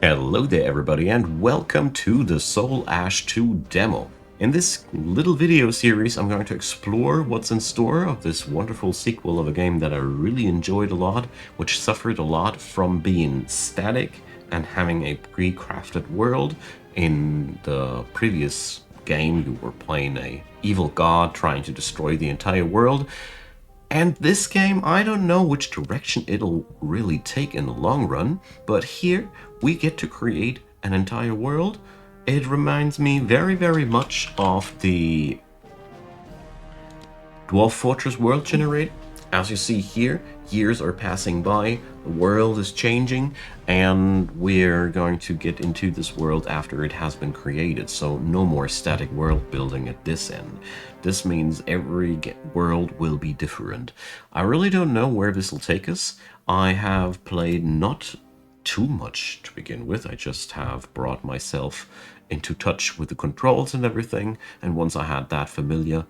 Hello there everybody and welcome to the Soulash 2 demo. In this little video series I'm going to explore what's in store of this wonderful sequel of a game that I really enjoyed a lot, which suffered a lot from being static and having a pre-crafted world. In the previous game you were playing a evil god trying to destroy the entire world. And this game, I don't know which direction it'll really take in the long run, but here we get to create an entire world. It reminds me very, very much of the Dwarf Fortress world generator. As you see here, years are passing by, the world is changing, and we're going to get into this world after it has been created, so no more static world building at this end. This means every world will be different. I really don't know where this will take us. I have played not too much to begin with. I just have brought myself into touch with the controls and everything, and once I had that familiar,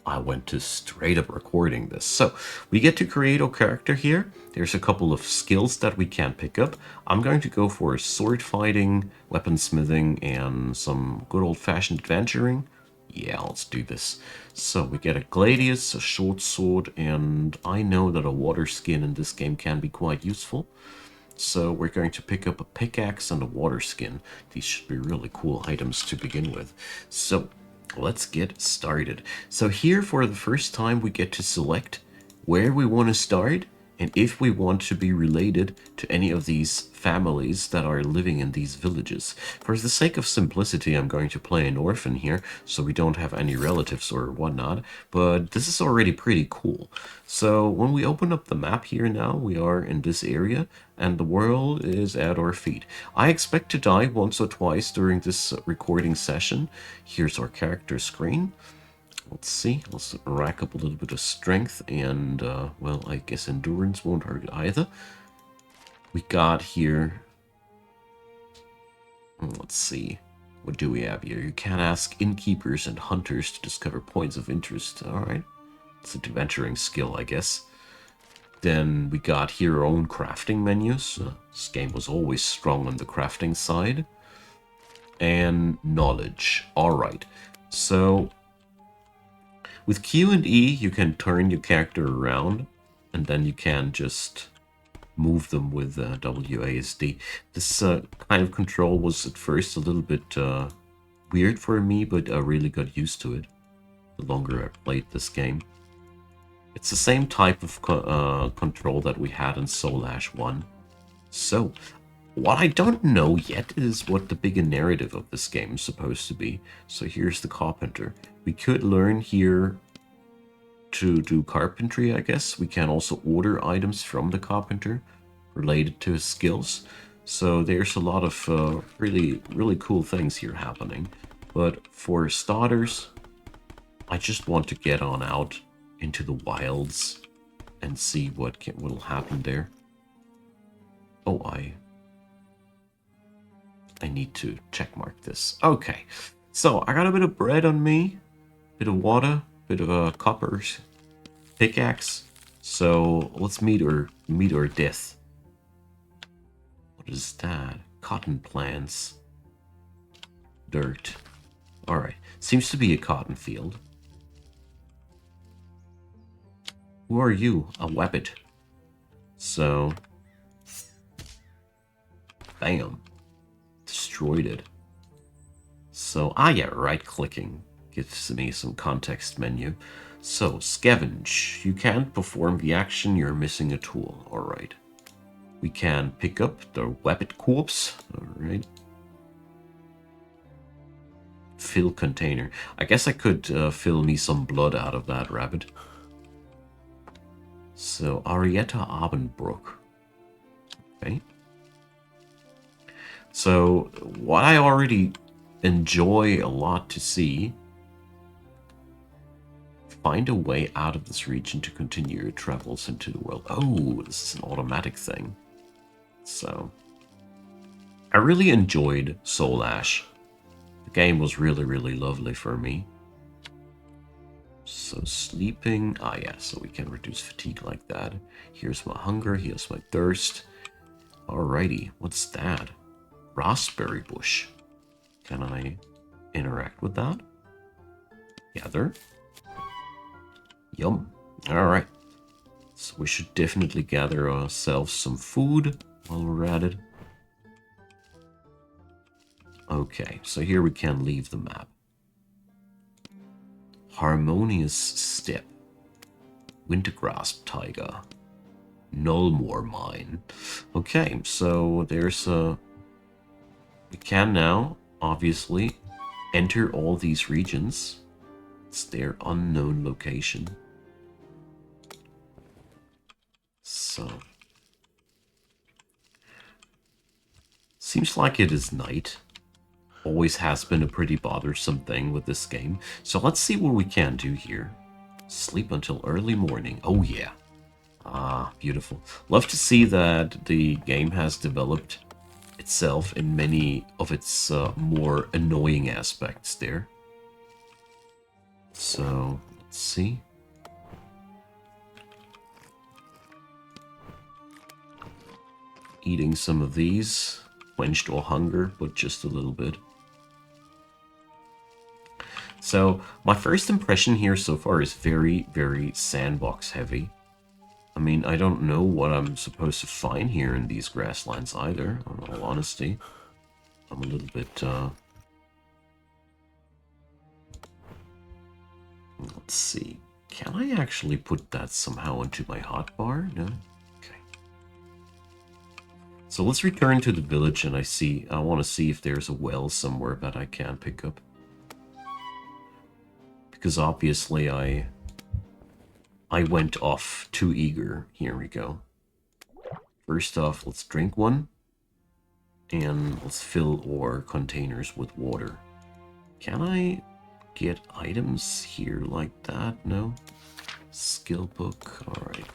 I went to straight up recording this. So we get to create our character here. There's a couple of skills that we can pick up. I'm going to go for sword fighting, weaponsmithing, and some good old-fashioned adventuring. Yeah, let's do this. So we get a gladius, a short sword, and I know that a water skin in this game can be quite useful. So we're going to pick up a pickaxe and a water skin. These should be really cool items to begin with. So let's get started. So here for the first time we get to select where we want to start and if we want to be related to any of these families that are living in these villages. For the sake of simplicity, I'm going to play an orphan here, so we don't have any relatives or whatnot, but this is already pretty cool. So when we open up the map here now, we are in this area, and the world is at our feet. I expect to die once or twice during this recording session. Here's our character screen. Let's see, let's rack up a little bit of strength and, well, I guess endurance won't hurt either. We got here, let's see, what do we have here? You can ask innkeepers and hunters to discover points of interest. Alright, it's an adventuring skill, I guess. Then we got here our own crafting menus. This game was always strong on the crafting side. And knowledge. Alright, so with Q and E, you can turn your character around, and then you can just move them with WASD. This kind of control was at first a little bit weird for me, but I really got used to it the longer I played this game. It's the same type of control that we had in Soulash 1. So, what I don't know yet is what the bigger narrative of this game is supposed to be. So here's the carpenter. We could learn here to do carpentry, I guess. We can also order items from the carpenter related to his skills. So there's a lot of really cool things here happening. But for starters, I just want to get on out into the wilds and see what'll happen there. Oh, I need to checkmark this. Okay, so I got a bit of bread on me, bit of water, bit of a copper pickaxe. So let's meet our death. What is that? Cotton plants. Dirt. Alright, seems to be a cotton field. Who are you? A wabbit. So, bam. Destroyed it. So, yeah, right-clicking gives me some context menu. So, scavenge. You can't perform the action, you're missing a tool. Alright. We can pick up the wabbit corpse. Alright. Fill container. I guess I could fill me some blood out of that rabbit. So, Arietta Abendbrook. Okay. So, what I already enjoy a lot to see, find a way out of this region to continue your travels into the world. Oh, this is an automatic thing. So, I really enjoyed Soulash. The game was really lovely for me. So sleeping, yeah, so we can reduce fatigue like that. Here's my hunger, here's my thirst. Alrighty, what's that? raspberry bush. Can I interact with that? Gather. Yum. Alright. So we should definitely gather ourselves some food while we're at it. Okay, so here we can leave the map. Harmonious Steppe. Wintergrasp Taiga. Nullmore Mine. Okay, so there's a... We can now, obviously, enter all these regions. It's their unknown location. So... Seems like it is night. Always has been a pretty bothersome thing with this game. So let's see what we can do here. Sleep until early morning. Oh yeah. Ah, beautiful. Love to see that the game has developed itself in many of its more annoying aspects there. So, let's see. Eating some of these. Quenched all hunger, but just a little bit. So, my first impression here so far is very, very sandbox heavy. I mean, I don't know what I'm supposed to find here in these grasslands either, in all honesty. I'm a little bit, let's see. Can I actually put that somehow into my hotbar? No? Okay. So let's return to the village and I want to see if there's a well somewhere that I can pick up. Because obviously I went off too eager. Here we go. First off, let's drink one. And let's fill our containers with water. Can I get items here like that? No? Skill book. Alright.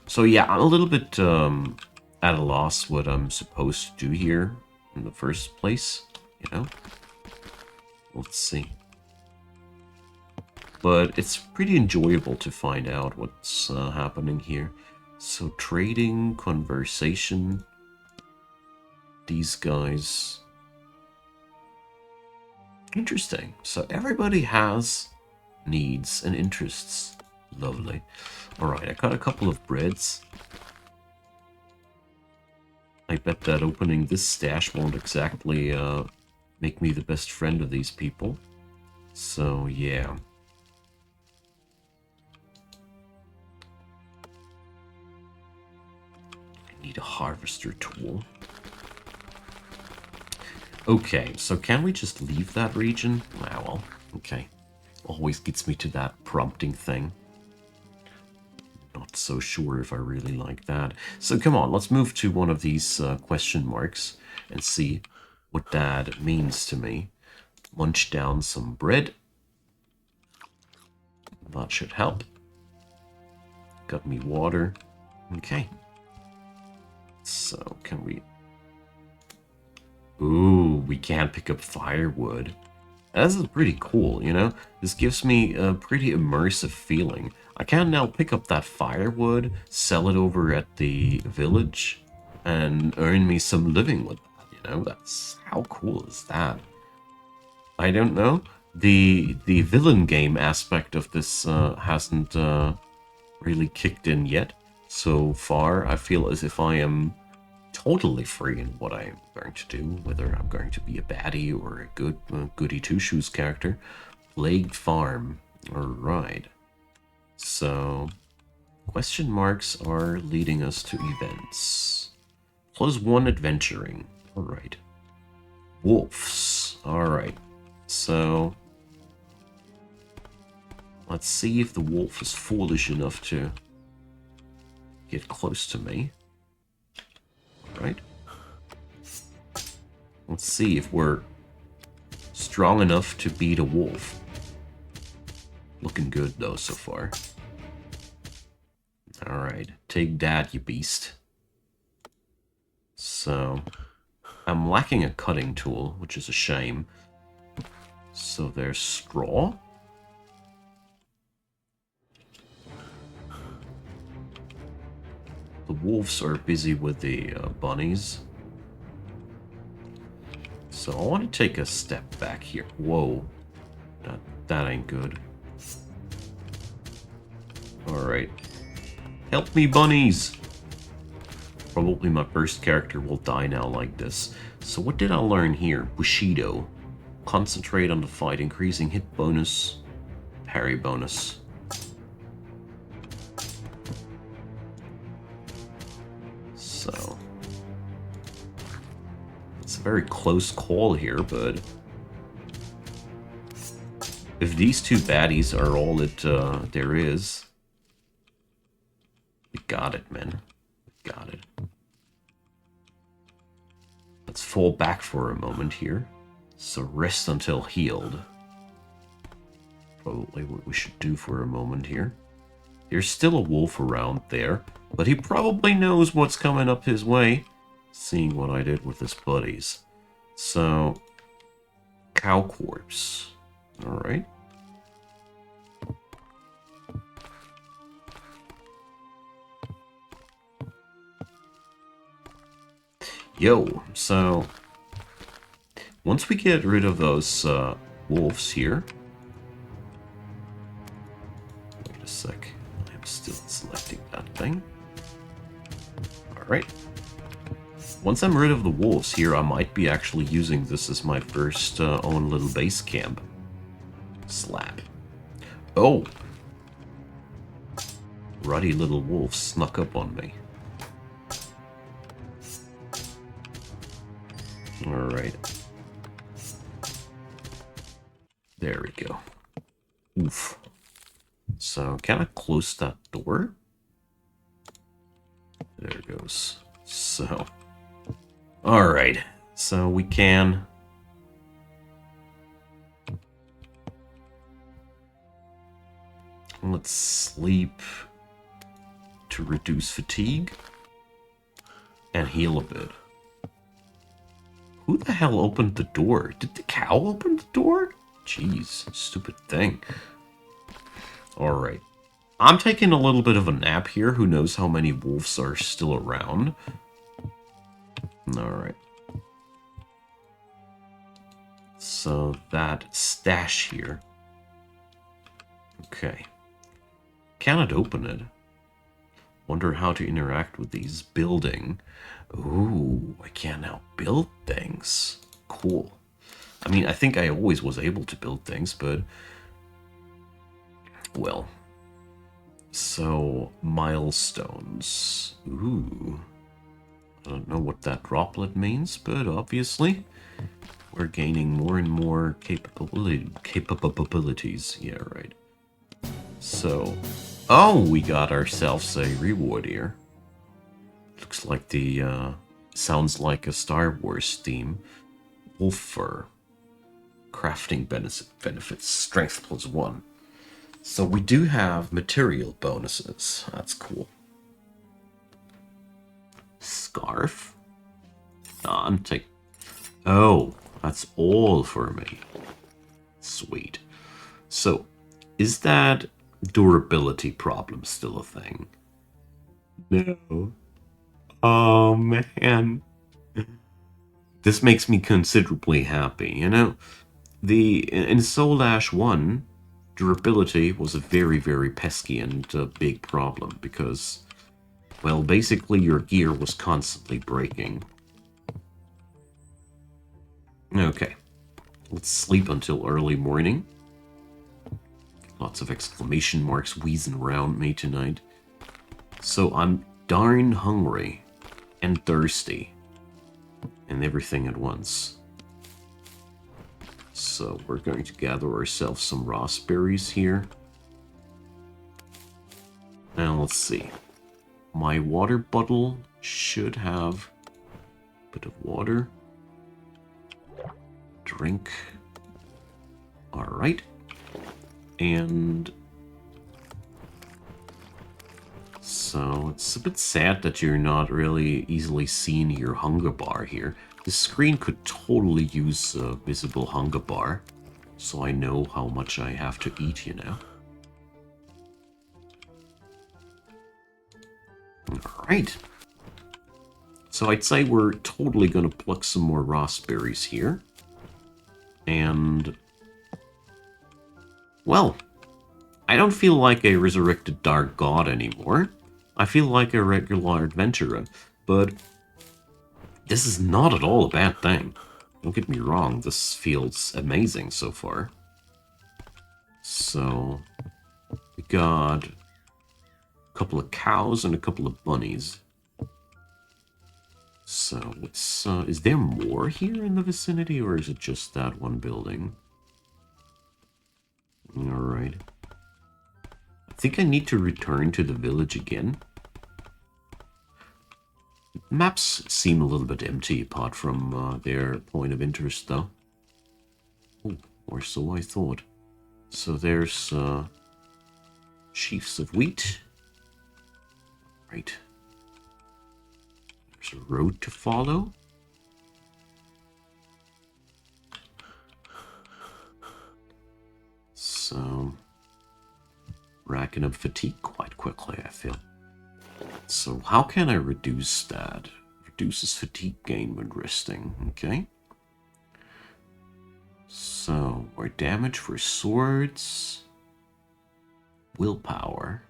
So yeah, I'm a little bit at a loss what I'm supposed to do here in the first place. You know? Let's see. But it's pretty enjoyable to find out what's happening here. So trading, conversation, these guys. Interesting. So everybody has needs and interests. Lovely. Alright, I got a couple of breads. I bet that opening this stash won't exactly make me the best friend of these people. So yeah. Need a harvester tool. Okay, so can we just leave that region? Ah, well, okay. Always gets me to that prompting thing. Not so sure if I really like that. So come on, let's move to one of these question marks and see what that means to me. Munch down some bread. That should help. Got me water. Okay. So, can we... Ooh, we can pick up firewood. This is pretty cool, you know? This gives me a pretty immersive feeling. I can now pick up that firewood, sell it over at the village, and earn me some living with that, you know? That's... How cool is that? I don't know. The villain game aspect of this hasn't really kicked in yet. So far, I feel as if I am totally free in what I'm going to do, whether I'm going to be a baddie or a good goody two-shoes character. Plagued Farm. Alright. So, question marks are leading us to events. +1 adventuring. Alright. Wolves. Alright. So, let's see if the wolf is foolish enough to get close to me. Right? Let's see if we're strong enough to beat a wolf. Looking good, though, so far. Alright, take that, you beast. So, I'm lacking a cutting tool, which is a shame. So there's straw. The wolves are busy with the bunnies. So I want to take a step back here. Whoa. That ain't good. Alright. Help me, bunnies! Probably my first character will die now like this. So what did I learn here? Bushido. Concentrate on the fight, increasing hit bonus, parry bonus. So... it's a very close call here, but... if these two baddies are all that there is... we got it, man. We got it. Let's fall back for a moment here. So rest until healed. Probably what we should do for a moment here. There's still a wolf around there, but he probably knows what's coming up his way, seeing what I did with his buddies. So, cow corpse. Alright. Yo, so once we get rid of those wolves here... wait a sec, I'm still selecting that thing. Alright. Once I'm rid of the wolves here, I might be actually using this as my first own little base camp. Slap. Oh! Ruddy little wolf snuck up on me. Alright. There we go. Oof. So, can I close that door? There it goes. So. Alright. So, we can... let's sleep to reduce fatigue and heal a bit. Who the hell opened the door? Did the cow open the door? Jeez, stupid thing. Alright. I'm taking a little bit of a nap here. Who knows how many wolves are still around. Alright. So that stash here. Okay. Cannot open it. Wonder how to interact with these. Building. Ooh, I can now build things. Cool. I mean, I think I always was able to build things, but... well. So, milestones. Ooh. I don't know what that droplet means, but obviously we're gaining more and more capabilities. Yeah, right. So, oh, we got ourselves a reward here. Looks like the, sounds like a Star Wars theme. Wolf fur. Crafting benefits. Strength +1. So we do have material bonuses. That's cool. Scarf? I'm taking... oh, that's all for me. Sweet. So, is that durability problem still a thing? No. Oh, man. This makes me considerably happy, you know? In Soulash 1, durability was a very, very pesky and big problem because, well, basically your gear was constantly breaking. Okay. Let's sleep until early morning. Lots of exclamation marks wheezing around me tonight. So I'm darn hungry and thirsty and everything at once. So we're going to gather ourselves some raspberries here. Now let's see. My water bottle should have a bit of water. Drink. Alright. And so it's a bit sad that you're not really easily seeing your hunger bar here. The screen could totally use a visible hunger bar, so I know how much I have to eat, you know. Alright. Let's So I'd say we're totally going to pluck some more raspberries here. And, well, I don't feel like a resurrected dark god anymore. I feel like a regular adventurer. But this is not at all a bad thing. Don't get me wrong, this feels amazing so far. So, we got a couple of cows and a couple of bunnies. So, is there more here in the vicinity, or is it just that one building? Alright. I think I need to return to the village again. Maps seem a little bit empty, apart from their point of interest, though. Oh, or so I thought. So there's sheaves of wheat. Right. There's a road to follow. So, racking up fatigue quite quickly, I feel. So how can I reduce that? Reduces fatigue gain when resting, okay. So, more damage for swords. Willpower.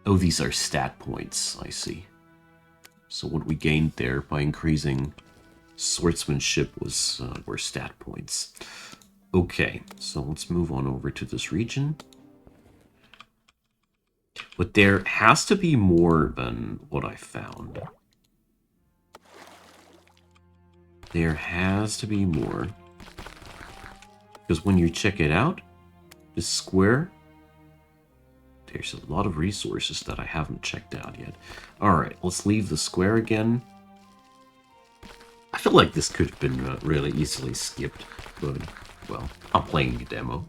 Oh, these are stat points, I see. So what we gained there by increasing swordsmanship were stat points. Okay, so let's move on over to this region. But there has to be more than what I found. There has to be more. Because when you check it out, this square, there's a lot of resources that I haven't checked out yet. Alright, let's leave the square again. I feel like this could have been really easily skipped, but, well, I'm playing a demo.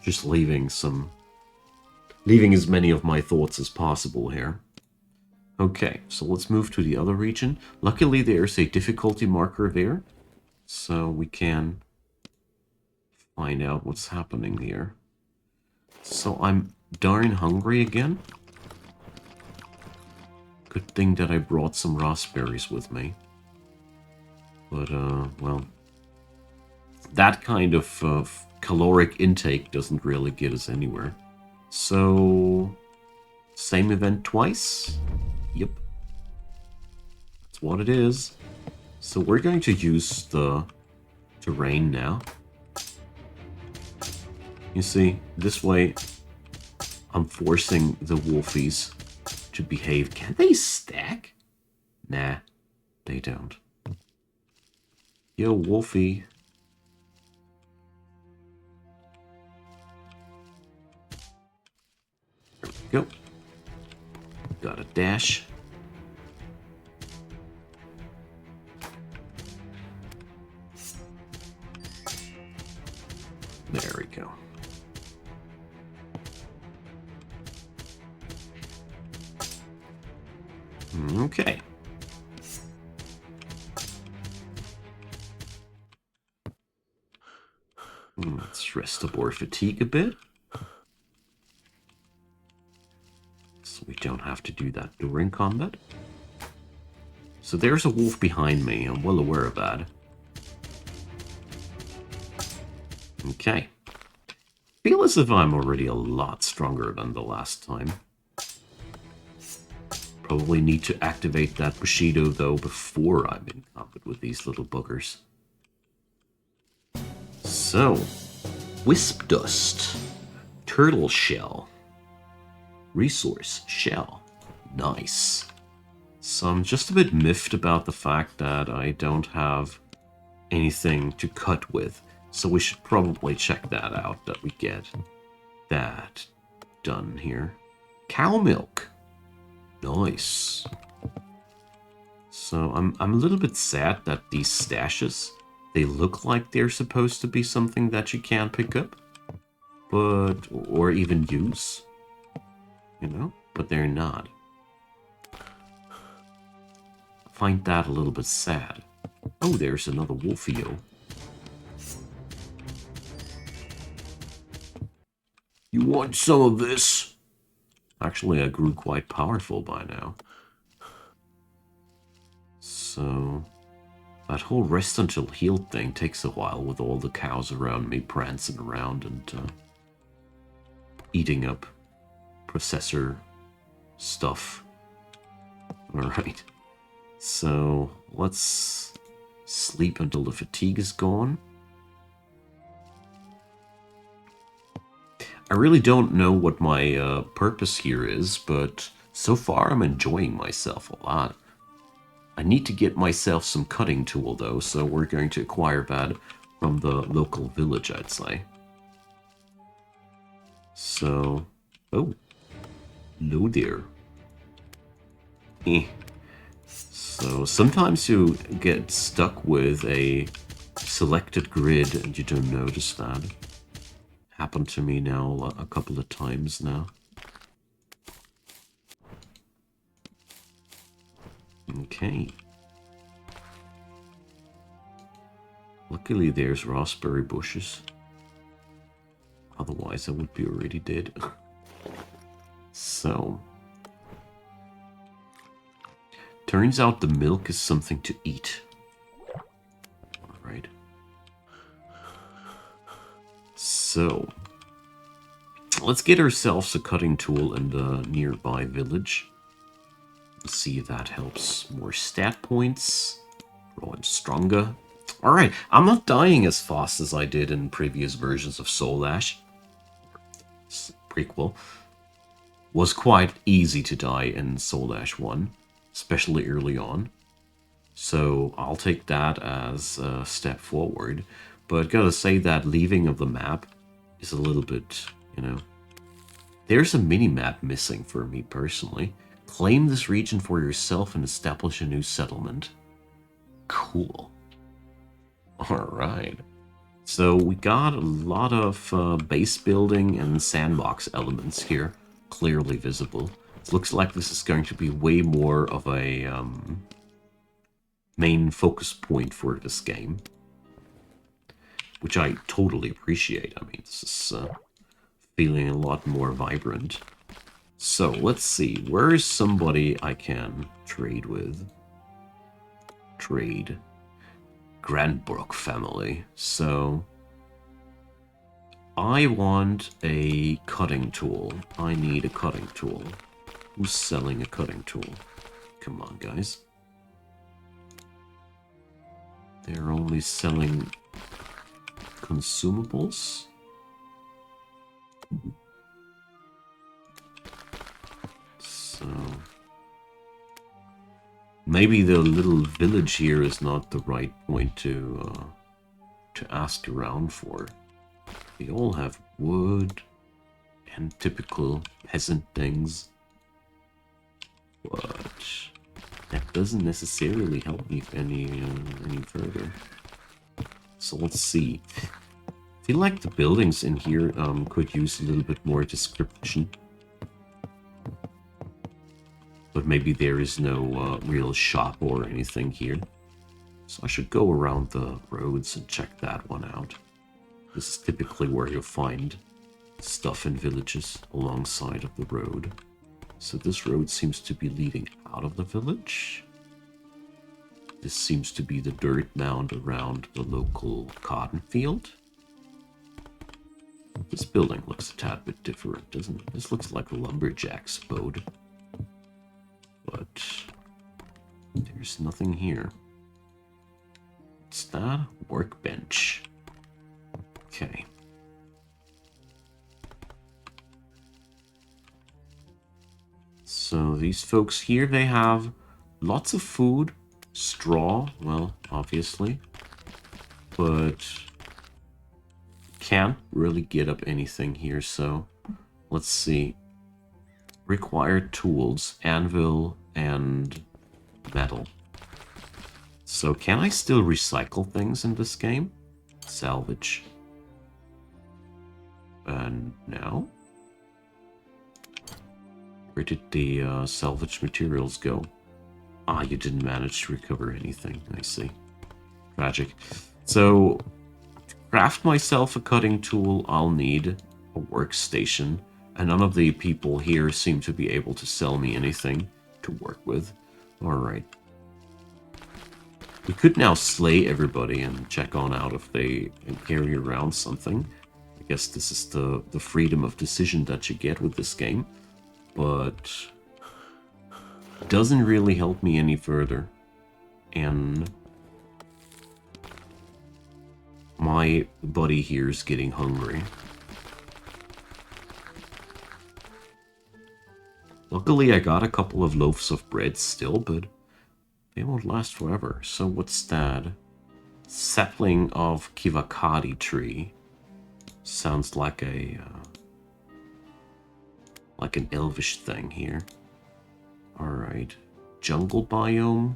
Just leaving as many of my thoughts as possible here. Okay, so let's move to the other region. Luckily, there's a difficulty marker there, so we can find out what's happening here. So I'm darn hungry again. Good thing that I brought some raspberries with me. But, well, that kind of caloric intake doesn't really get us anywhere. So, same event twice? Yep. That's what it is. So we're going to use the terrain now. You see, this way I'm forcing the Wolfies to behave. Can they stack? Nah, they don't. Yo, Wolfie. There we go. Got a dash. There we go. Okay. Let's rest aboard fatigue a bit. So we don't have to do that during combat. So there's a wolf behind me. I'm well aware of that. Okay. Feel as if I'm already a lot stronger than the last time. Probably need to activate that Bushido, though, before I'm in combat with these little buggers. So, Wisp Dust, Turtle Shell, Resource Shell. Nice. So I'm just a bit miffed about the fact that I don't have anything to cut with. So we should probably check that out, that we get that done here. Cow milk. Nice. So I'm a little bit sad that these stashes, they look like they're supposed to be something that you can pick up, but or even use, you know, but they're not. I find that a little bit sad. Oh, there's another Wolfio. You want some of this? Actually, I grew quite powerful by now. So that whole rest until healed thing takes a while with all the cows around me prancing around and eating up processor stuff. Alright. So let's sleep until the fatigue is gone. I really don't know what my purpose here is, but so far I'm enjoying myself a lot. I need to get myself some cutting tool though, so we're going to acquire that from the local village, I'd say. So, oh, hello there. So sometimes you get stuck with a selected grid and you don't notice that. Happened to me now a couple of times now. Okay. Luckily there's raspberry bushes. Otherwise I would be already dead. So. Turns out the milk is something to eat. Alright. So. Let's get ourselves a cutting tool in the nearby village. Let's see if that helps. More stat points. Growing stronger. Alright, I'm not dying as fast as I did in previous versions of Soulash. Prequel. Was quite easy to die in Soulash 1, especially early on. So I'll take that as a step forward. But gotta say that leaving of the map is a little bit, you know... There's a mini-map missing for me personally. Claim this region for yourself and establish a new settlement. Cool. Alright. So we got a lot of base building and sandbox elements here. Clearly visible. It looks like this is going to be way more of a main focus point for this game. Which I totally appreciate. I mean, this is feeling a lot more vibrant. So, let's see. Where is somebody I can trade with? Trade. Grandbrook family. So, I want a cutting tool. I need a cutting tool. Who's selling a cutting tool? Come on, guys. They're only selling consumables. So maybe the little village here is not the right point to ask around for. They all have wood and typical peasant things, but that doesn't necessarily help me any further. So let's see. I feel like the buildings in here could use a little bit more description. But maybe there is no real shop or anything here. So I should go around the roads and check that one out. This is typically where you'll find stuff in villages alongside of the road. So this road seems to be leading out of the village. This seems to be the dirt mound around the local cotton field. This building looks a tad bit different, doesn't it? This looks like a lumberjack's abode. But there's nothing here. What's that? Workbench. Okay. So these folks here, they have lots of food, straw, well, obviously, but can't really get up anything here, so let's see. Required tools, anvil, and metal. So can I still recycle things in this game? Salvage. And now? Where did the salvage materials go? Ah, you didn't manage to recover anything. I see. Tragic. So, to craft myself a cutting tool, I'll need a workstation. And none of the people here seem to be able to sell me anything to work with. Alright. We could now slay everybody and check on out if they can carry around something. I guess this is the freedom of decision that you get with this game. But doesn't really help me any further. And my buddy here is getting hungry. Luckily, I got a couple of loaves of bread still, but they won't last forever. So what's that? Sapling of Kivakadi tree. Sounds like a like an elvish thing here. Alright. Jungle biome,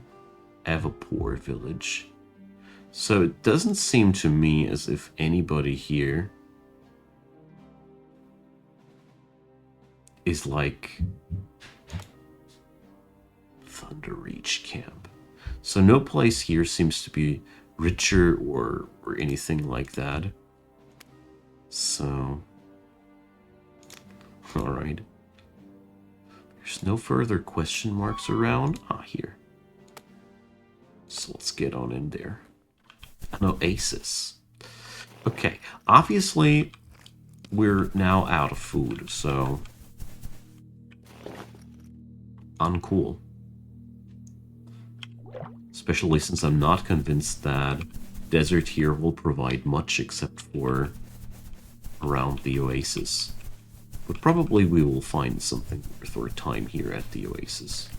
Avapor village. So it doesn't seem to me as if anybody here is like Thunderreach camp. So no place here seems to be richer or anything like that. So, alright. There's no further question marks around. Ah, here. So let's get on in there. An oasis. Okay, obviously we're now out of food, so uncool. Especially since I'm not convinced that desert here will provide much except for around the oasis. But probably we will find something worth our time here at the oasis.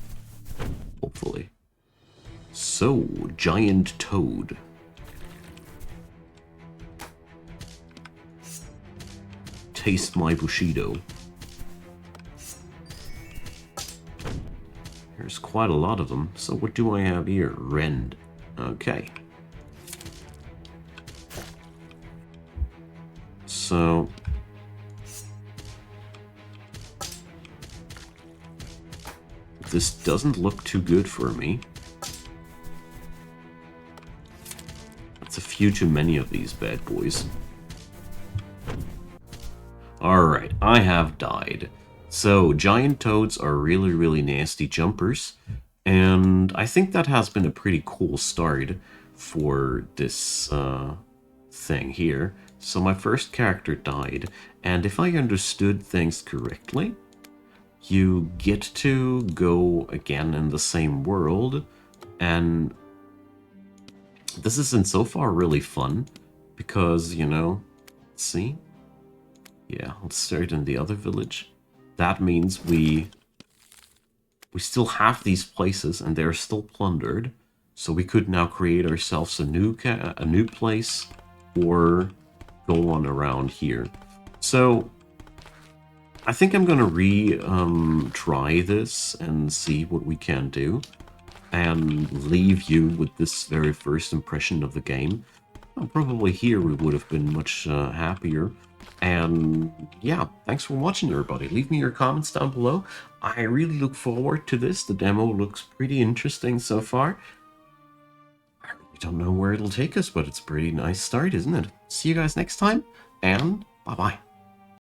Hopefully. So, giant toad. Taste my Bushido. There's quite a lot of them. So what do I have here? Rend. Okay. So this doesn't look too good for me. That's a few too many of these bad boys. Alright, I have died. So, giant toads are really, really nasty jumpers, and I think that has been a pretty cool start for this thing here. So my first character died, and if I understood things correctly, you get to go again in the same world, and this isn't so far really fun, because, you know, let's see. Yeah, let's start in the other village. That means we still have these places and they're still plundered. So we could now create ourselves a new place or go on around here. So I think I'm gonna try this and see what we can do and leave you with this very first impression of the game. Well, probably here we would have been much happier. And yeah, thanks for watching, everybody. Leave me your comments down below. I really look forward to this. The demo looks pretty interesting so far. I really don't know where it'll take us, but it's a pretty nice start, isn't it? See you guys next time, and bye-bye.